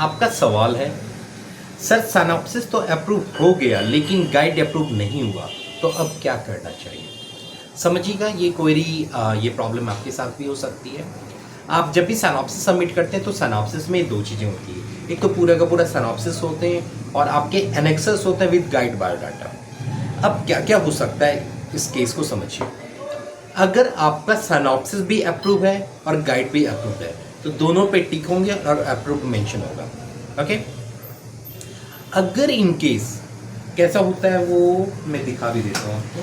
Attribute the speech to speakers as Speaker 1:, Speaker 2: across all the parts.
Speaker 1: आपका सवाल है सर सिनॉप्सिस तो अप्रूव हो गया लेकिन गाइड अप्रूव नहीं हुआ, तो अब क्या करना चाहिए। समझिएगा ये क्वेरी ये प्रॉब्लम आपके साथ भी हो सकती है। आप जब भी सिनॉप्सिस सबमिट करते हैं तो सिनॉप्सिस में दो चीज़ें होती है, एक तो पूरा का पूरा सिनॉप्सिस होते हैं और आपके एनेक्सर्स होते हैं विद गाइड बायोडाटा। अब क्या क्या हो सकता है इस केस को समझिए। अगर आपका सिनॉप्सिस भी अप्रूव है और गाइड भी अप्रूव है तो दोनों पे टिक होंगे और अप्रूव मेंशन होगा। ओके, अगर इन केस कैसा होता है वो मैं दिखा भी देता हूँ आपको।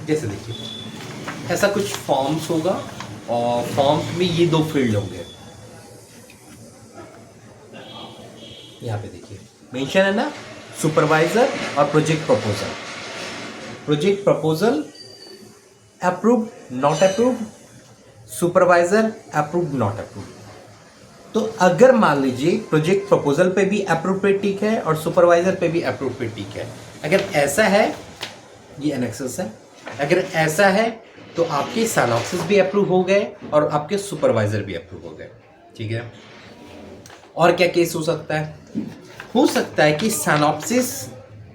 Speaker 1: जैसे देखिए ऐसा कुछ फॉर्म्स होगा और फॉर्म्स में ये दो फील्ड होंगे। यहाँ पे देखिए मेंशन है ना, सुपरवाइजर और project proposal. Project proposal approve not approve, supervisor approve not approve. तो अगर मान लीजिए प्रोजेक्ट प्रपोजल पे भी अप्रूव पे टिक है और सुपरवाइजर पे भी अप्रूव पे टिक है, अगर ऐसा है ये एनेक्सस है, अगर ऐसा है तो आपके सिनॉप्सिस भी अप्रूव हो गए और आपके सुपरवाइजर भी अप्रूव हो गए। ठीक है, और क्या केस हो सकता है, हो सकता है कि सिनॉप्सिस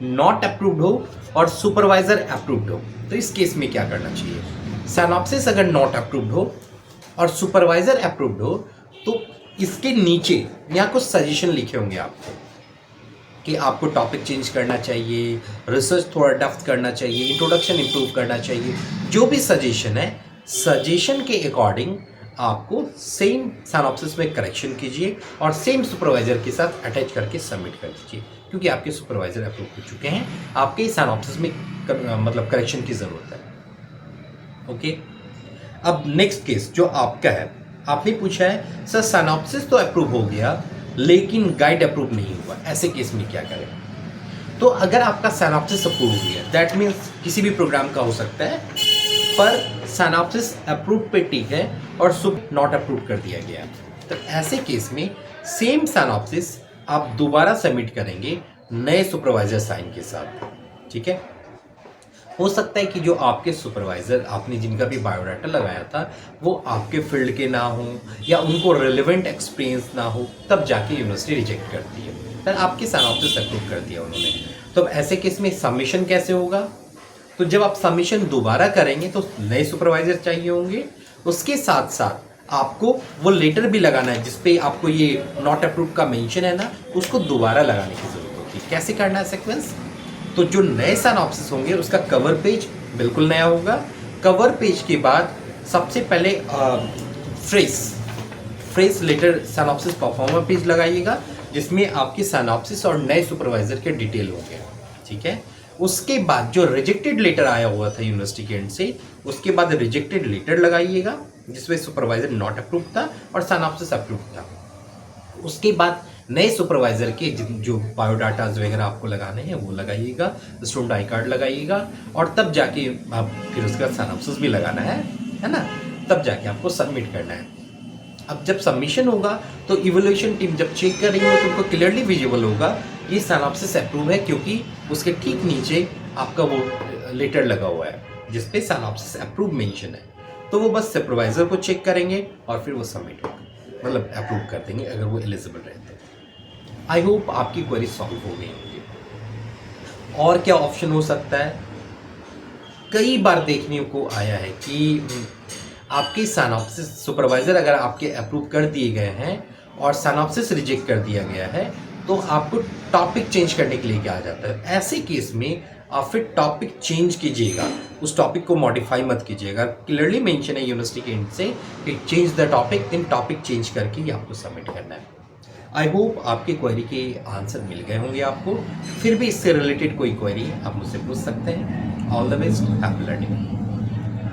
Speaker 1: नॉट अप्रूव्ड हो और सुपरवाइजर अप्रूव्ड हो। तो इस केस में क्या करना चाहिए, सिनॉप्सिस अगर नॉट अप्रूव्ड हो और सुपरवाइजर अप्रूव्ड हो तो इसके नीचे यहाँ कुछ सजेशन लिखे होंगे आपको कि आपको टॉपिक चेंज करना चाहिए, रिसर्च थोड़ा डेप्थ करना चाहिए, इंट्रोडक्शन इंप्रूव करना चाहिए। जो भी सजेशन है, सजेशन के अकॉर्डिंग आपको सेम सिनॉप्सिस में करेक्शन कीजिए और सेम सुपरवाइजर के साथ अटैच करके सबमिट कर दीजिए, क्योंकि आपके सुपरवाइजर अप्रूव हो चुके हैं, आपके सिनॉप्सिस में मतलब करेक्शन की ज़रूरत है। ओके, अब नेक्स्ट केस जो आपका है, आपने पूछा है सर सिनॉप्सिस तो अप्रूव हो गया लेकिन गाइड अप्रूव नहीं हुआ, ऐसे केस में क्या करें। तो अगर आपका सिनॉप्सिस अप्रूव हो गया, दैट मीन्स किसी भी प्रोग्राम का हो सकता है, पर सिनॉप्सिस अप्रूव पे टिक है और सुप नॉट अप्रूव कर दिया गया, तो ऐसे केस में सेम सिनॉप्सिस आप दोबारा सबमिट करेंगे नए सुपरवाइजर साइन के साथ। ठीक है, हो सकता है कि जो आपके सुपरवाइजर आपने जिनका भी बायोडाटा लगाया था वो आपके फील्ड के ना हो या उनको रिलेवेंट एक्सपीरियंस ना हो, तब जाके यूनिवर्सिटी रिजेक्ट करती है। फिर आपके सिनॉप्सिस अप्रूव कर दिया उन्होंने, तो ऐसे केस में सबमिशन कैसे होगा, तो जब आप सबमिशन दोबारा करेंगे तो नए सुपरवाइजर चाहिए होंगे, उसके साथ साथ आपको वो लेटर भी लगाना है जिसपे आपको ये नॉट अप्रूव का मेंशन है ना, उसको दोबारा लगाने की जरूरत होती है। कैसे करना है सीक्वेंस, तो जो नए सिनॉप्सिस होंगे उसका कवर पेज बिल्कुल नया होगा। कवर पेज के बाद सबसे पहले fresh letter synopsis performer page लगाइएगा जिसमें आपकी सिनॉप्सिस और नए सुपरवाइजर के डिटेल होंगे। ठीक है, उसके बाद जो रिजेक्टेड लेटर आया हुआ था यूनिवर्सिटी के एंड से, उसके बाद रिजेक्टेड लेटर लगाइएगा जिसमें सुपरवाइजर नॉट अप्रूव था और सिनॉप्सिस अप्रूव था। उसके बाद नए सुपरवाइजर के जो बायोडाटाज वगैरह आपको लगाने हैं वो लगाइएगा, स्टूडेंट आई कार्ड लगाइएगा, और तब जाके आप फिर उसका सिनॉप्सिस भी लगाना है ना, तब जाके आपको सबमिट करना है। अब जब सबमिशन होगा तो इवैल्यूएशन टीम जब चेक करेंगे तो उनको क्लियरली विजिबल होगा ये सिनॉप्सिस अप्रूव है, क्योंकि उसके ठीक नीचे आपका वो लेटर लगा हुआ है जिसपे सिनॉप्सिस अप्रूव मेंशन है। तो वो बस सुपरवाइजर को चेक करेंगे और फिर वो सबमिट होगा, मतलब अप्रूव कर देंगे अगर वो एलिजिबल रहते हैं। आई होप आपकी क्वेरी सॉल्व हो गई होगी। और क्या ऑप्शन हो सकता है, कई बार देखने को आया है कि आपके सिनॉप्सिस सुपरवाइजर अगर आपके अप्रूव कर दिए गए हैं और सिनॉप्सिस रिजेक्ट कर दिया गया है तो आपको टॉपिक चेंज करने के लिए क्या आ जाता है। ऐसे केस में आप फिर टॉपिक चेंज कीजिएगा, उस टॉपिक को मॉडिफाई मत कीजिएगा। क्लियरली मेंशन है यूनिवर्सिटी के एंड से कि change the topic, in topic change करके ही आपको सबमिट करना है। आई होप आपकी क्वेरी के आंसर मिल गए होंगे आपको। फिर भी इससे रिलेटेड कोई क्वेरी आप मुझसे पूछ सकते हैं। All the best, happy learning.